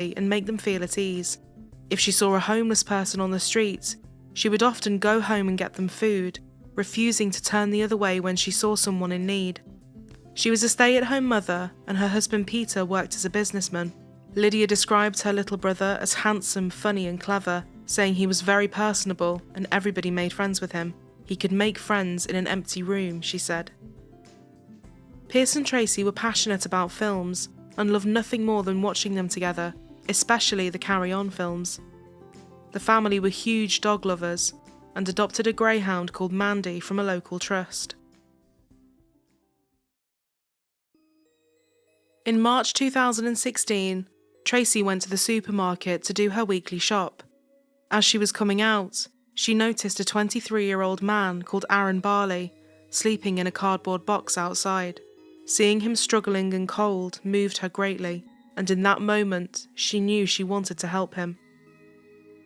and make them feel at ease. If she saw a homeless person on the street, she would often go home and get them food, refusing to turn the other way when she saw someone in need. She was a stay-at-home mother, and her husband Peter worked as a businessman. Lydia described her little brother as handsome, funny and clever, saying he was very personable and everybody made friends with him. He could make friends in an empty room, she said. Pierce and Tracy were passionate about films and loved nothing more than watching them together, especially the Carry On films. The family were huge dog lovers and adopted a greyhound called Mandy from a local trust. In March 2016, Tracy went to the supermarket to do her weekly shop. As she was coming out, she noticed a 23-year-old man called Aaron Barley sleeping in a cardboard box outside. Seeing him struggling and cold moved her greatly, and in that moment, she knew she wanted to help him.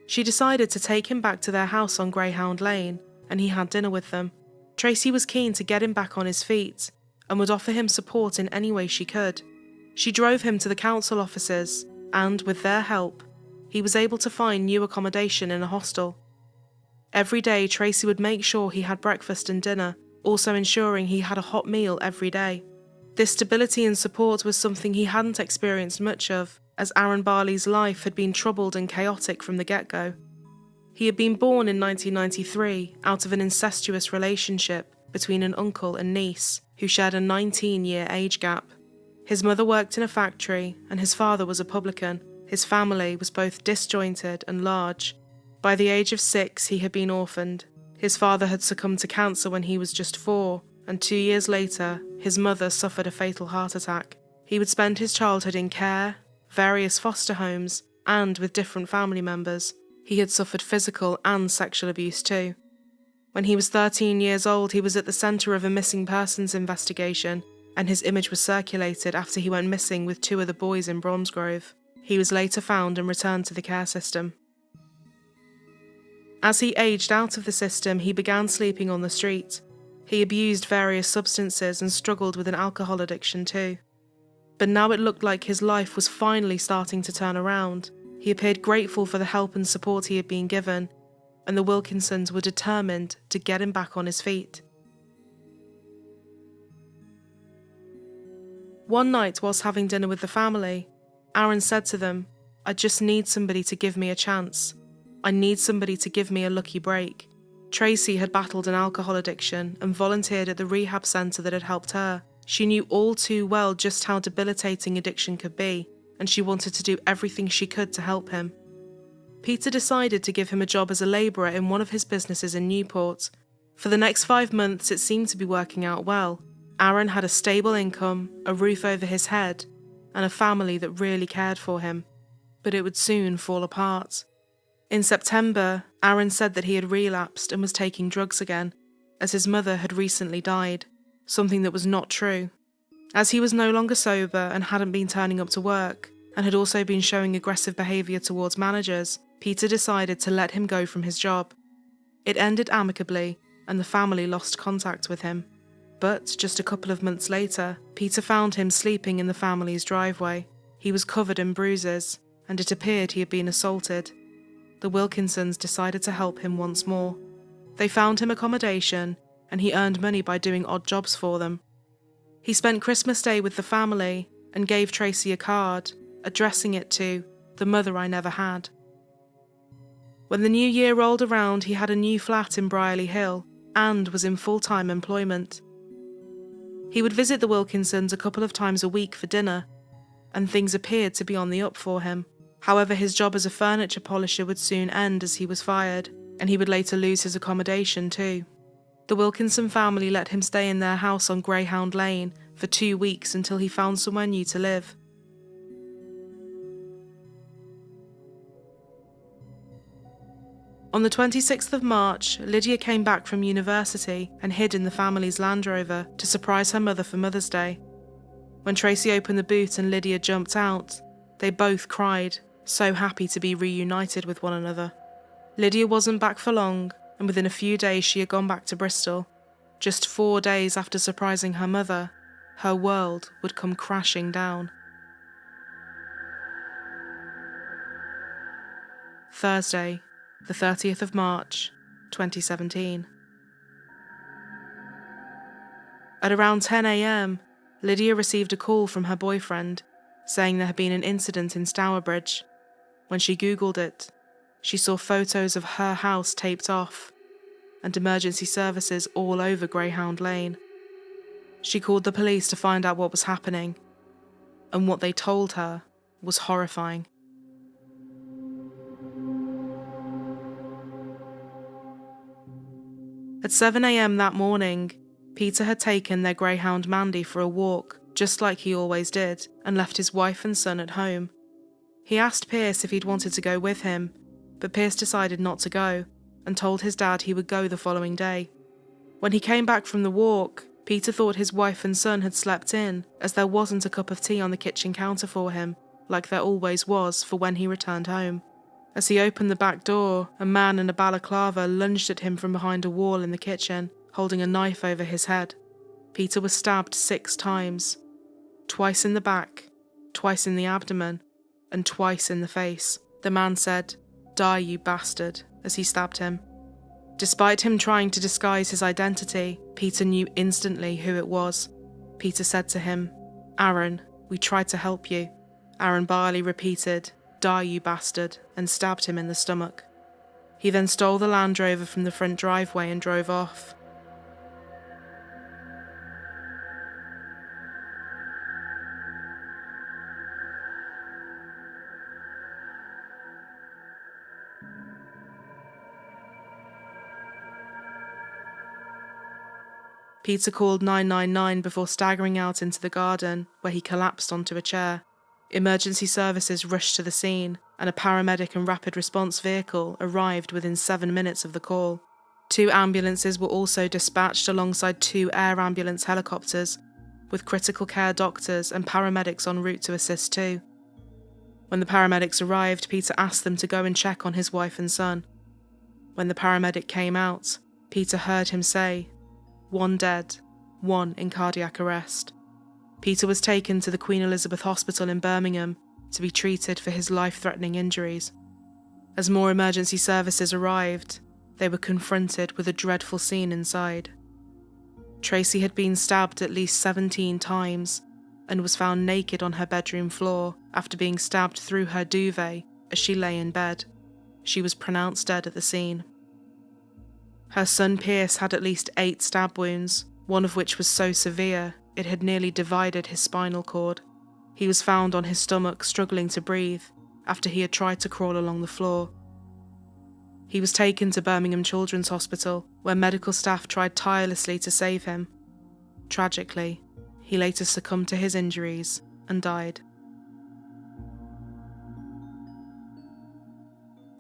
She decided to take him back to their house on Greyhound Lane, and he had dinner with them. Tracy was keen to get him back on his feet and would offer him support in any way she could. She drove him to the council offices, and with their help, he was able to find new accommodation in a hostel. Every day, Tracy would make sure he had breakfast and dinner, also ensuring he had a hot meal every day. This stability and support was something he hadn't experienced much of, as Aaron Barley's life had been troubled and chaotic from the get-go. He had been born in 1993 out of an incestuous relationship between an uncle and niece, who shared a 19-year age gap. His mother worked in a factory, and his father was a publican. His family was both disjointed and large. By the age of 6, he had been orphaned. His father had succumbed to cancer when he was just 4, and 2 years later, his mother suffered a fatal heart attack. He would spend his childhood in care, various foster homes, and with different family members. He had suffered physical and sexual abuse too. When he was 13 years old, he was at the centre of a missing persons investigation, and his image was circulated after he went missing with 2 other boys in Bromsgrove. He was later found and returned to the care system. As he aged out of the system, he began sleeping on the street. He abused various substances and struggled with an alcohol addiction too. But now it looked like his life was finally starting to turn around. He appeared grateful for the help and support he had been given, and the Wilkinsons were determined to get him back on his feet. One night, whilst having dinner with the family, Aaron said to them, "I just need somebody to give me a chance. I need somebody to give me a lucky break." Tracy had battled an alcohol addiction and volunteered at the rehab centre that had helped her. She knew all too well just how debilitating addiction could be, and she wanted to do everything she could to help him. Peter decided to give him a job as a labourer in one of his businesses in Newport. For the next 5 months, it seemed to be working out well. Aaron had a stable income, a roof over his head, and a family that really cared for him. But it would soon fall apart. In September, Aaron said that he had relapsed and was taking drugs again, as his mother had recently died, something that was not true. As he was no longer sober and hadn't been turning up to work, and had also been showing aggressive behaviour towards managers, Peter decided to let him go from his job. It ended amicably, and the family lost contact with him. But just a couple of months later, Peter found him sleeping in the family's driveway. He was covered in bruises, and it appeared he had been assaulted. The Wilkinsons decided to help him once more. They found him accommodation, and he earned money by doing odd jobs for them. He spent Christmas Day with the family and gave Tracy a card, addressing it to "the mother I never had." When the new year rolled around, he had a new flat in Brierley Hill and was in full-time employment. He would visit the Wilkinsons a couple of times a week for dinner, and things appeared to be on the up for him. However, his job as a furniture polisher would soon end as he was fired, and he would later lose his accommodation too. The Wilkinson family let him stay in their house on Greyhound Lane for 2 weeks until he found somewhere new to live. On the 26th of March, Lydia came back from university and hid in the family's Land Rover to surprise her mother for Mother's Day. When Tracy opened the boot and Lydia jumped out, they both cried, so happy to be reunited with one another. Lydia wasn't back for long, and within a few days she had gone back to Bristol. Just 4 days after surprising her mother, her world would come crashing down. Thursday, the 30th of March, 2017. At around 10 a.m, Lydia received a call from her boyfriend saying there had been an incident in Stourbridge. When she Googled it, she saw photos of her house taped off and emergency services all over Greyhound Lane. She called the police to find out what was happening, and what they told her was horrifying. At 7 a.m. that morning, Peter had taken their greyhound Mandy for a walk, just like he always did, and left his wife and son at home. He asked Pierce if he'd wanted to go with him, but Pierce decided not to go, and told his dad he would go the following day. When he came back from the walk, Peter thought his wife and son had slept in, as there wasn't a cup of tea on the kitchen counter for him, like there always was for when he returned home. As he opened the back door, a man in a balaclava lunged at him from behind a wall in the kitchen, holding a knife over his head. Peter was stabbed 6 times, twice in the back, twice in the abdomen, and twice in the face. The man said, "Die, you bastard," as he stabbed him. Despite him trying to disguise his identity, Peter knew instantly who it was. Peter said to him, "Aaron, we tried to help you." Aaron Barley repeated, "Die, you bastard," and stabbed him in the stomach. He then stole the Land Rover from the front driveway and drove off. Peter called 999 before staggering out into the garden, where he collapsed onto a chair. Emergency services rushed to the scene, and a paramedic and rapid response vehicle arrived within 7 minutes of the call. 2 ambulances were also dispatched alongside 2 air ambulance helicopters, with critical care doctors and paramedics en route to assist too. When the paramedics arrived, Peter asked them to go and check on his wife and son. When the paramedic came out, Peter heard him say, "1 dead, 1 in cardiac arrest." Peter was taken to the Queen Elizabeth Hospital in Birmingham to be treated for his life-threatening injuries. As more emergency services arrived, they were confronted with a dreadful scene inside. Tracy had been stabbed at least 17 times and was found naked on her bedroom floor after being stabbed through her duvet as she lay in bed. She was pronounced dead at the scene. Her son Pierce had at least 8 stab wounds, one of which was so severe it had nearly divided his spinal cord. He was found on his stomach struggling to breathe after he had tried to crawl along the floor. He was taken to Birmingham Children's Hospital, where medical staff tried tirelessly to save him. Tragically, he later succumbed to his injuries and died.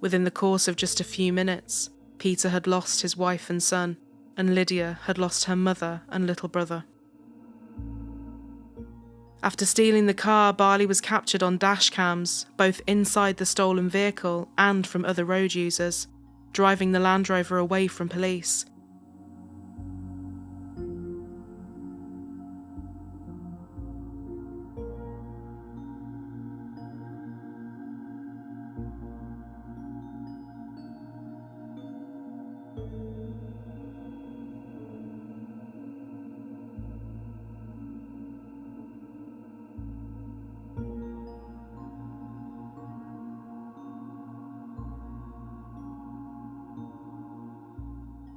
Within the course of just a few minutes, Peter had lost his wife and son, and Lydia had lost her mother and little brother. After stealing the car, Barley was captured on dash cams, both inside the stolen vehicle and from other road users, driving the Land Rover away from police.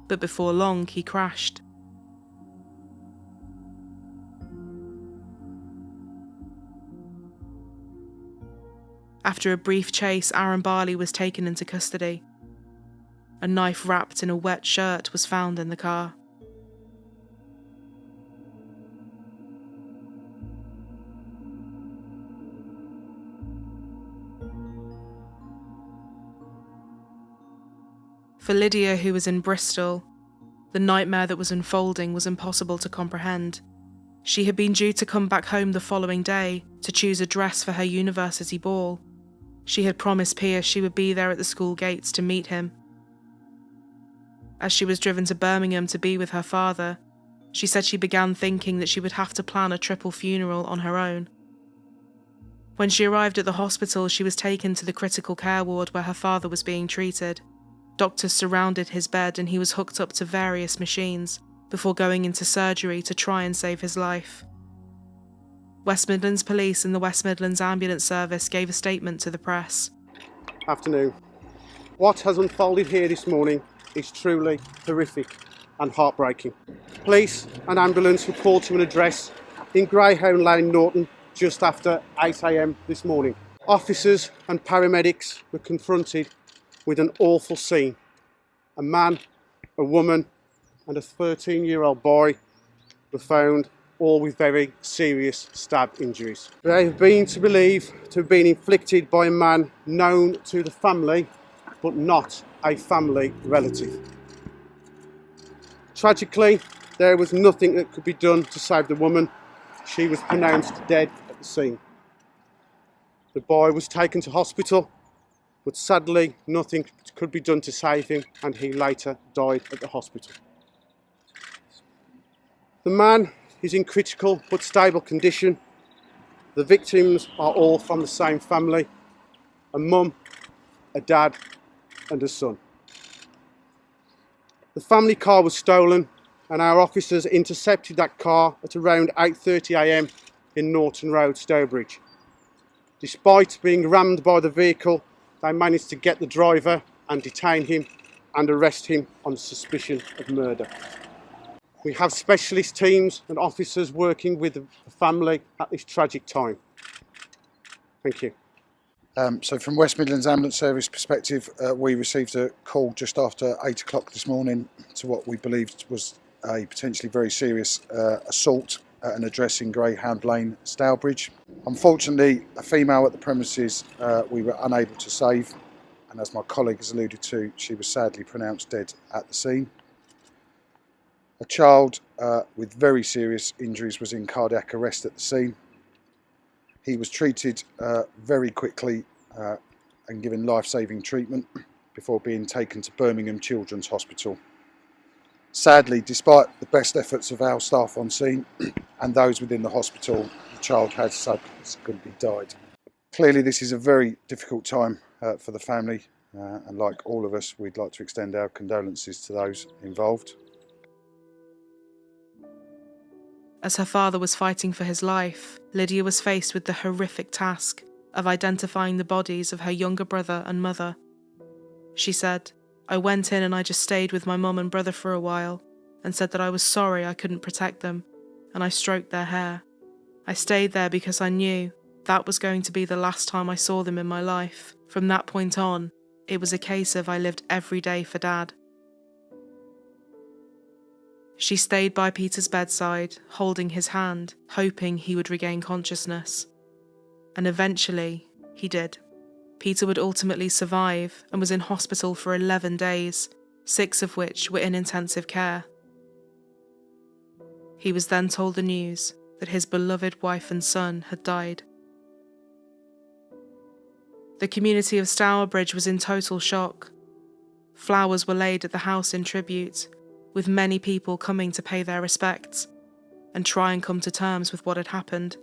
But before long, he crashed. After a brief chase, Aaron Barley was taken into custody. A knife wrapped in a wet shirt was found in the car. For Lydia, who was in Bristol, the nightmare that was unfolding was impossible to comprehend. She had been due to come back home the following day to choose a dress for her university ball. She had promised Pierce she would be there at the school gates to meet him. As she was driven to Birmingham to be with her father, she said she began thinking that she would have to plan a triple funeral on her own. When she arrived at the hospital, she was taken to the critical care ward where her father was being treated. Doctors surrounded his bed and he was hooked up to various machines before going into surgery to try and save his life. West Midlands Police and the West Midlands Ambulance Service gave a statement to the press. Afternoon. What has unfolded here this morning is truly horrific and heartbreaking. Police and ambulance were called to an address in Greyhound Lane, Norton, just after 8 a.m. this morning. Officers and paramedics were confronted with an awful scene. A man, a woman and a 13-year-old boy were found, all with very serious stab injuries. They have been believed to have been inflicted by a man known to the family, but not a family relative. Tragically, there was nothing that could be done to save the woman. She was pronounced dead at the scene. The boy was taken to hospital, but sadly nothing could be done to save him, and he later died at the hospital. The man is in critical but stable condition. The victims are all from the same family: a mum, a dad and a son. The family car was stolen and our officers intercepted that car at around 8:30 a.m. in Norton Road, Stourbridge. Despite being rammed by the vehicle, they managed to get the driver and detain him and arrest him on suspicion of murder. We have specialist teams and officers working with the family at this tragic time. Thank you. So from West Midlands Ambulance Service perspective, we received a call just after 8 o'clock this morning to what we believed was a potentially very serious assault at an address in Greyhound Lane, Stourbridge. Unfortunately, a female at the premises we were unable to save, and as my colleague has alluded to, she was sadly pronounced dead at the scene. A child with very serious injuries was in cardiac arrest at the scene. He was treated very quickly and given life-saving treatment before being taken to Birmingham Children's Hospital. Sadly, despite the best efforts of our staff on scene and those within the hospital, the child has subsequently died. Clearly, this is a very difficult time for the family, and like all of us, we'd like to extend our condolences to those involved. As her father was fighting for his life, Lydia was faced with the horrific task of identifying the bodies of her younger brother and mother. She said, "I went in and I just stayed with my mum and brother for a while and said that I was sorry I couldn't protect them, and I stroked their hair. I stayed there because I knew that was going to be the last time I saw them in my life. From that point on, it was a case of I lived every day for Dad." She stayed by Peter's bedside, holding his hand, hoping he would regain consciousness. And eventually, he did. Peter would ultimately survive and was in hospital for 11 days, 6 of which were in intensive care. He was then told the news that his beloved wife and son had died. The community of Stourbridge was in total shock. Flowers were laid at the house in tribute, with many people coming to pay their respects and try and come to terms with what had happened.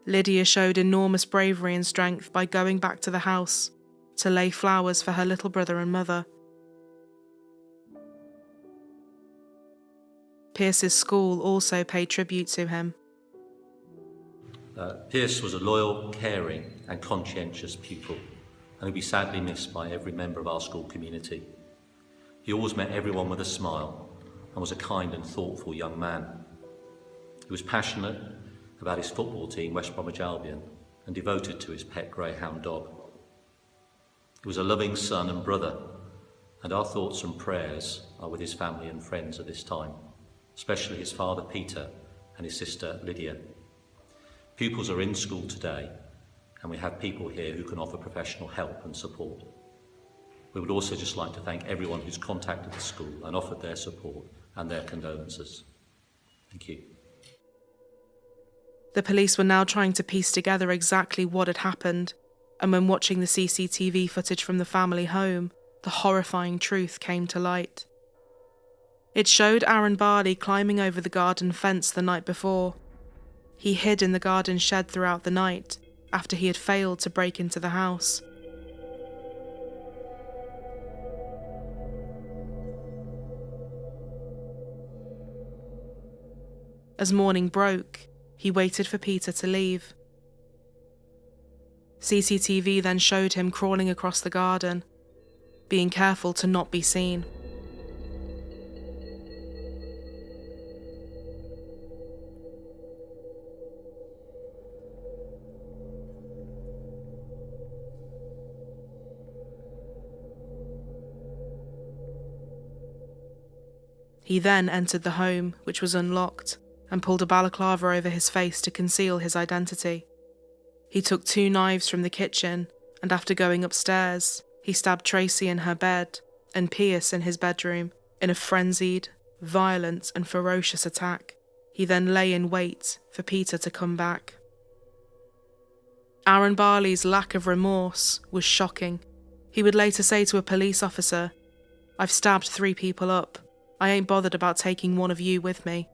Lydia showed enormous bravery and strength by going back to the house to lay flowers for her little brother and mother. Pierce's school also paid tribute to him. Pierce was a loyal, caring and conscientious pupil, and he'll be sadly missed by every member of our school community. He always met everyone with a smile and was a kind and thoughtful young man. He was passionate about his football team, West Bromwich Albion, and devoted to his pet greyhound dog. He was a loving son and brother, and our thoughts and prayers are with his family and friends at this time, especially his father Peter and his sister Lydia. Pupils are in school today, and we have people here who can offer professional help and support. We would also just like to thank everyone who's contacted the school and offered their support and their condolences. Thank you. The police were now trying to piece together exactly what had happened, and when watching the CCTV footage from the family home, the horrifying truth came to light. It showed Aaron Barley climbing over the garden fence the night before. He hid in the garden shed throughout the night after he had failed to break into the house. As morning broke, he waited for Peter to leave. CCTV then showed him crawling across the garden, being careful to not be seen. He then entered the home, which was unlocked, and pulled a balaclava over his face to conceal his identity. He took 2 knives from the kitchen, and after going upstairs, he stabbed Tracy in her bed and Pierce in his bedroom in a frenzied, violent and ferocious attack. He then lay in wait for Peter to come back. Aaron Barley's lack of remorse was shocking. He would later say to a police officer, "I've stabbed 3 people up. I ain't bothered about taking one of you with me."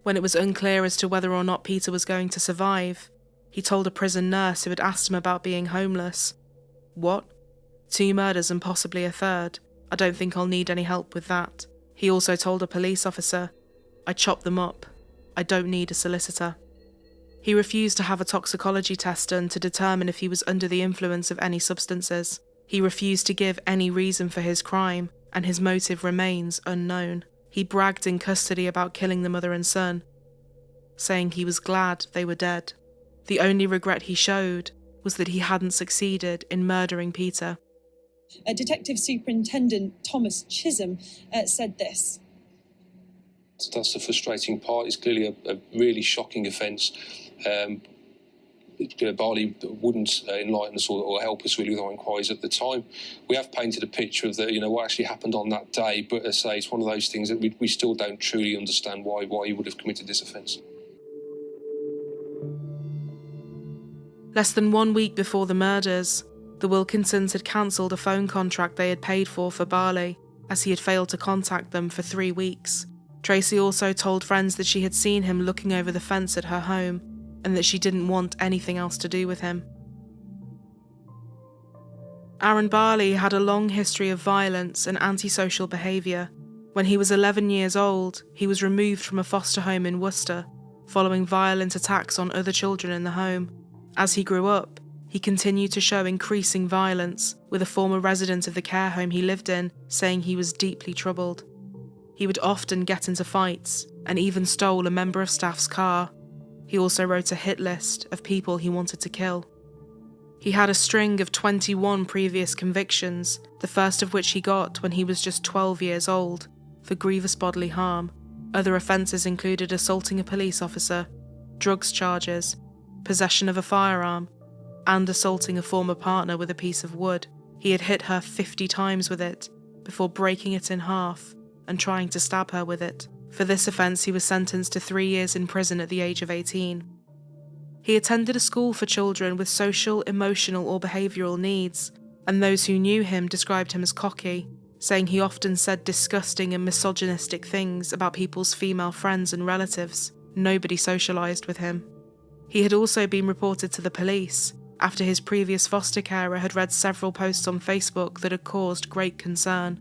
When it was unclear as to whether or not Peter was going to survive, he told a prison nurse who had asked him about being homeless, "What? 2 murders and possibly a 3rd. I don't think I'll need any help with that." He also told a police officer, "I chopped them up. I don't need a solicitor." He refused to have a toxicology test done to determine if he was under the influence of any substances. He refused to give any reason for his crime, and his motive remains unknown. He bragged in custody about killing the mother and son, saying he was glad they were dead. The only regret he showed was that he hadn't succeeded in murdering Peter. Detective Superintendent Thomas Chisholm said this. That's the frustrating part. It's clearly a really shocking offence. Barley wouldn't enlighten us or help us really with our inquiries at the time. We have painted a picture of what actually happened on that day, but as I say, it's one of those things that we still don't truly understand why he would have committed this offence. Less than 1 week before the murders, the Wilkinsons had cancelled a phone contract they had paid for Barley, as he had failed to contact them for 3 weeks. Tracy also told friends that she had seen him looking over the fence at her home, and that she didn't want anything else to do with him. Aaron Barley had a long history of violence and antisocial behaviour. When he was 11 years old, he was removed from a foster home in Worcester, following violent attacks on other children in the home. As he grew up, he continued to show increasing violence, with a former resident of the care home he lived in saying he was deeply troubled. He would often get into fights, and even stole a member of staff's car. He also wrote a hit list of people he wanted to kill. He had a string of 21 previous convictions, the first of which he got when he was just 12 years old, for grievous bodily harm. Other offences included assaulting a police officer, drugs charges, possession of a firearm, and assaulting a former partner with a piece of wood. He had hit her 50 times with it, before breaking it in half and trying to stab her with it. For this offence, he was sentenced to 3 years in prison at the age of 18. He attended a school for children with social, emotional or behavioural needs, and those who knew him described him as cocky, saying he often said disgusting and misogynistic things about people's female friends and relatives. Nobody socialised with him. He had also been reported to the police after his previous foster carer had read several posts on Facebook that had caused great concern.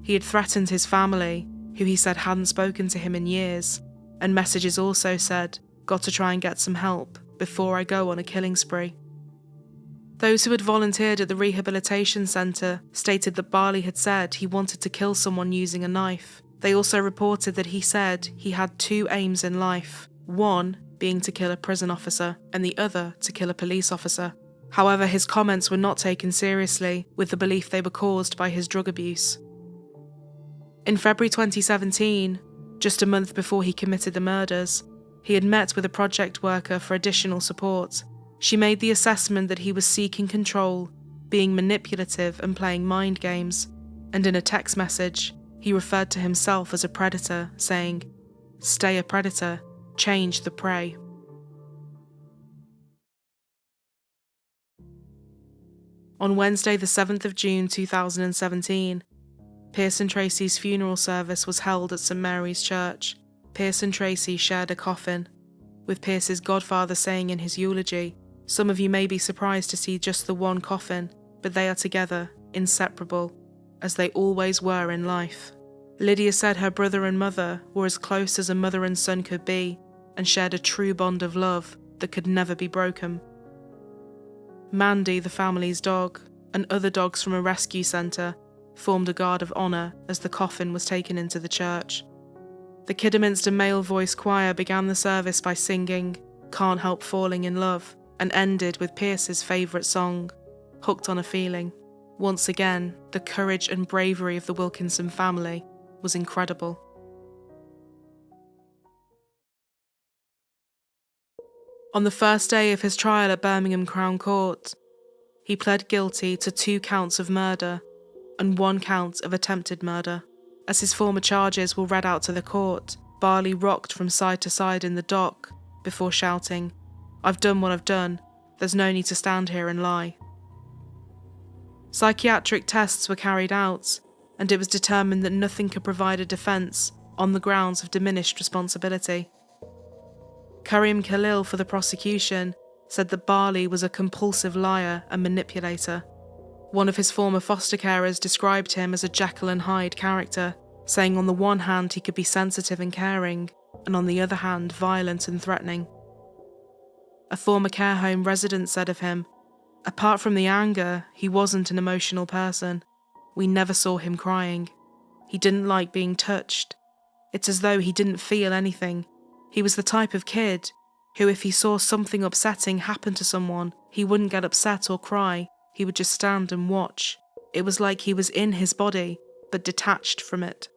He had threatened his family, who he said hadn't spoken to him in years, and messages also said, "Got to try and get some help before I go on a killing spree." Those who had volunteered at the rehabilitation centre stated that Barley had said he wanted to kill someone using a knife. They also reported that he said he had 2 aims in life, one being to kill a prison officer and the other to kill a police officer. However, his comments were not taken seriously, with the belief they were caused by his drug abuse. In February 2017, just a month before he committed the murders, he had met with a project worker for additional support. She made the assessment that he was seeking control, being manipulative and playing mind games, and in a text message, he referred to himself as a predator, saying, "Stay a predator, change the prey." On Wednesday the 7th of June 2017, Pierce and Tracy's funeral service was held at St Mary's Church. Pierce and Tracy shared a coffin, with Pierce's godfather saying in his eulogy, Some of you may be surprised to see just the one coffin, but they are together, inseparable, as they always were in life. Lydia said her brother and mother were as close as a mother and son could be, and shared a true bond of love that could never be broken. Mandy, the family's dog, and other dogs from a rescue centre formed a guard of honour as the coffin was taken into the church. The Kidderminster male voice choir began the service by singing "Can't Help Falling in Love" and ended with Pierce's favourite song, "Hooked on a Feeling." Once again, the courage and bravery of the Wilkinson family was incredible. On the first day of his trial at Birmingham Crown Court, he pled guilty to 2 counts of murder and 1 count of attempted murder. As his former charges were read out to the court, Barley rocked from side to side in the dock before shouting, "I've done what I've done. There's no need to stand here and lie." Psychiatric tests were carried out, and it was determined that nothing could provide a defence on the grounds of diminished responsibility. Karim Khalil for the prosecution said that Barley was a compulsive liar and manipulator. One of his former foster carers described him as a Jekyll and Hyde character, saying on the one hand he could be sensitive and caring, and on the other hand violent and threatening. A former care home resident said of him, "Apart from the anger, he wasn't an emotional person. We never saw him crying. He didn't like being touched. It's as though he didn't feel anything. He was the type of kid who, if he saw something upsetting happen to someone, he wouldn't get upset or cry. He would just stand and watch. It was like he was in his body, but detached from it."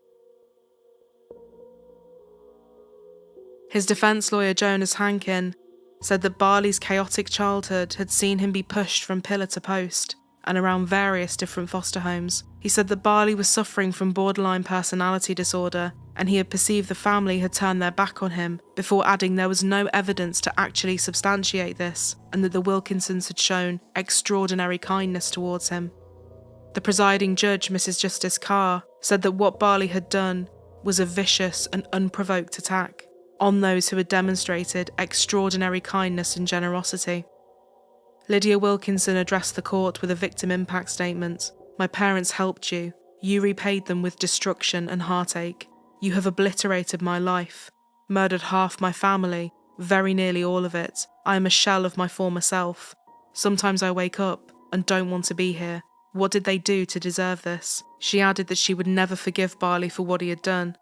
His defence lawyer Jonas Hankin said that Barley's chaotic childhood had seen him be pushed from pillar to post and around various different foster homes. He said that Barley was suffering from borderline personality disorder, and he had perceived the family had turned their back on him, before adding there was no evidence to actually substantiate this, and that the Wilkinsons had shown extraordinary kindness towards him. The presiding judge, Mrs. Justice Carr, said that what Barley had done was a vicious and unprovoked attack on those who had demonstrated extraordinary kindness and generosity. Lydia Wilkinson addressed the court with a victim impact statement. "My parents helped you. You repaid them with destruction and heartache. You have obliterated my life, murdered half my family, very nearly all of it. I am a shell of my former self. Sometimes I wake up and don't want to be here. What did they do to deserve this?" She added that she would never forgive Barley for what he had done.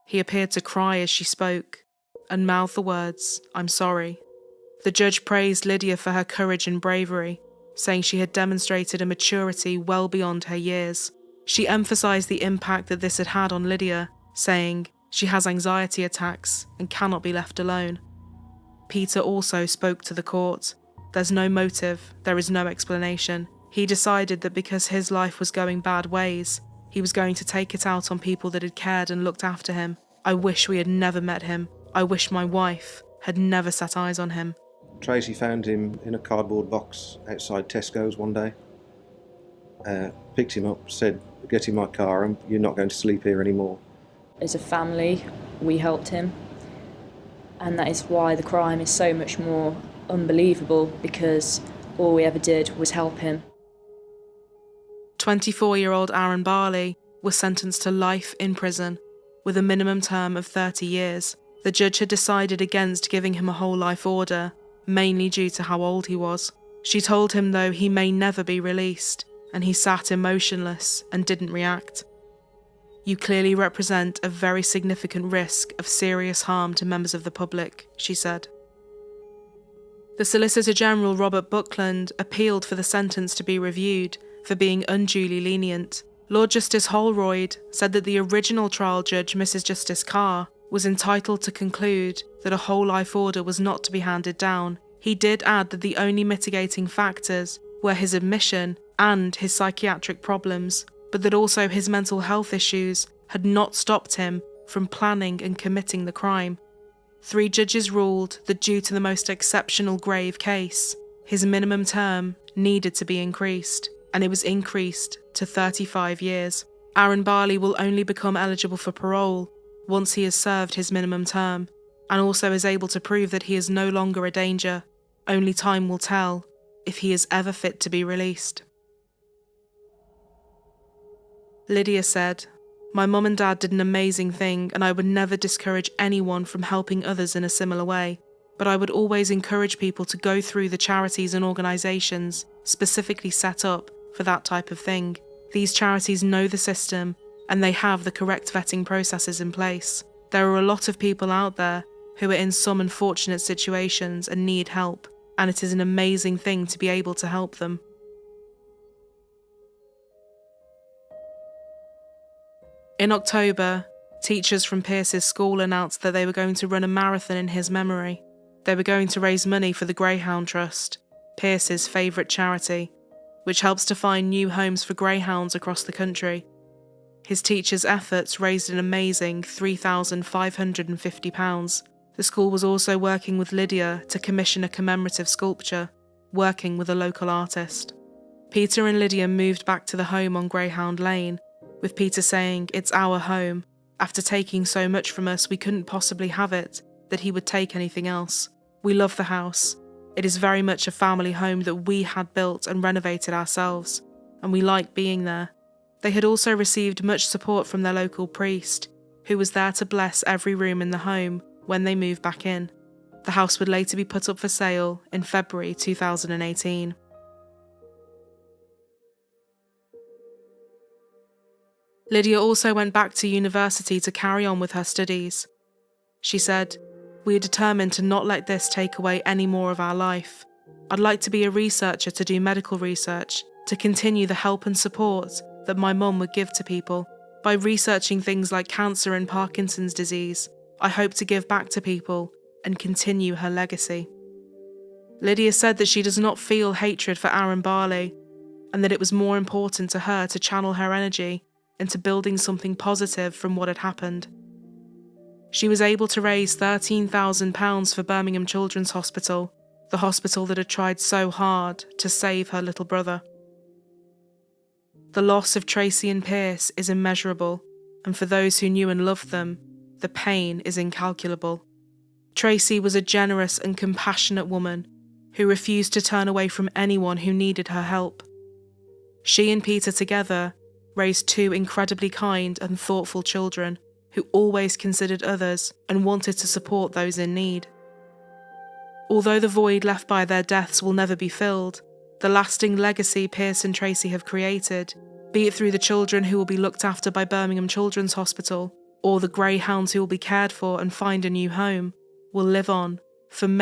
He appeared to cry as she spoke, and mouthed the words, "I'm sorry." The judge praised Lydia for her courage and bravery, saying she had demonstrated a maturity well beyond her years. She emphasised the impact that this had had on Lydia, saying, "She has anxiety attacks and cannot be left alone." Peter also spoke to the court. There's no motive, there is no explanation. He decided that because his life was going bad ways, he was going to take it out on people that had cared and looked after him. "I wish we had never met him. I wish my wife had never set eyes on him." Tracy found him in a cardboard box outside Tesco's one day. Picked him up, said, "Get in my car and you're not going to sleep here anymore." As a family, we helped him, and that is why the crime is so much more unbelievable, because all we ever did was help him. 24-year-old Aaron Barley was sentenced to life in prison with a minimum term of 30 years. The judge had decided against giving him a whole life order, mainly due to how old he was. She told him, though, he may never be released, and he sat emotionless and didn't react. "You clearly represent a very significant risk of serious harm to members of the public," she said. The Solicitor General Robert Buckland appealed for the sentence to be reviewed for being unduly lenient. Lord Justice Holroyd said that the original trial judge, Mrs. Justice Carr, was entitled to conclude that a whole life order was not to be handed down. He did add that the only mitigating factors were his admission and his psychiatric problems, but that also his mental health issues had not stopped him from planning and committing the crime. 3 judges ruled that due to the most exceptional grave case, his minimum term needed to be increased, and it was increased to 35 years. Aaron Barley will only become eligible for parole once he has served his minimum term, and also is able to prove that he is no longer a danger Only time will tell if he is ever fit to be released. Lydia said, "My mum and dad did an amazing thing, and I would never discourage anyone from helping others in a similar way, but I would always encourage people to go through the charities and organisations specifically set up for that type of thing. These charities know the system, and they have the correct vetting processes in place. There are a lot of people out there who are in some unfortunate situations and need help, and it is an amazing thing to be able to help them." In October, teachers from Pierce's school announced that they were going to run a marathon in his memory. They were going to raise money for the Greyhound Trust, Pierce's favourite charity, which helps to find new homes for greyhounds across the country. His teachers' efforts raised an amazing £3,550. The school was also working with Lydia to commission a commemorative sculpture, working with a local artist. Peter and Lydia moved back to the home on Greyhound Lane, with Peter saying, "It's our home. After taking so much from us, we couldn't possibly have it, that he would take anything else. We love the house. It is very much a family home that we had built and renovated ourselves, and we like being there." They had also received much support from their local priest, who was there to bless every room in the home when they moved back in. The house would later be put up for sale in February 2018. Lydia also went back to university to carry on with her studies. She said, "We are determined to not let this take away any more of our life. I'd like to be a researcher to do medical research, to continue the help and support that my mum would give to people. By researching things like cancer and Parkinson's disease, I hope to give back to people and continue her legacy." Lydia said that she does not feel hatred for Aaron Barley, and that it was more important to her to channel her energy into building something positive from what had happened. She was able to raise £13,000 for Birmingham Children's Hospital, the hospital that had tried so hard to save her little brother. The loss of Tracy and Pierce is immeasurable, and for those who knew and loved them, the pain is incalculable. Tracy was a generous and compassionate woman who refused to turn away from anyone who needed her help. She and Peter together raised two incredibly kind and thoughtful children who always considered others and wanted to support those in need. Although the void left by their deaths will never be filled, the lasting legacy Pierce and Tracy have created, be it through the children who will be looked after by Birmingham Children's Hospital, or the greyhounds who will be cared for and find a new home, will live on for many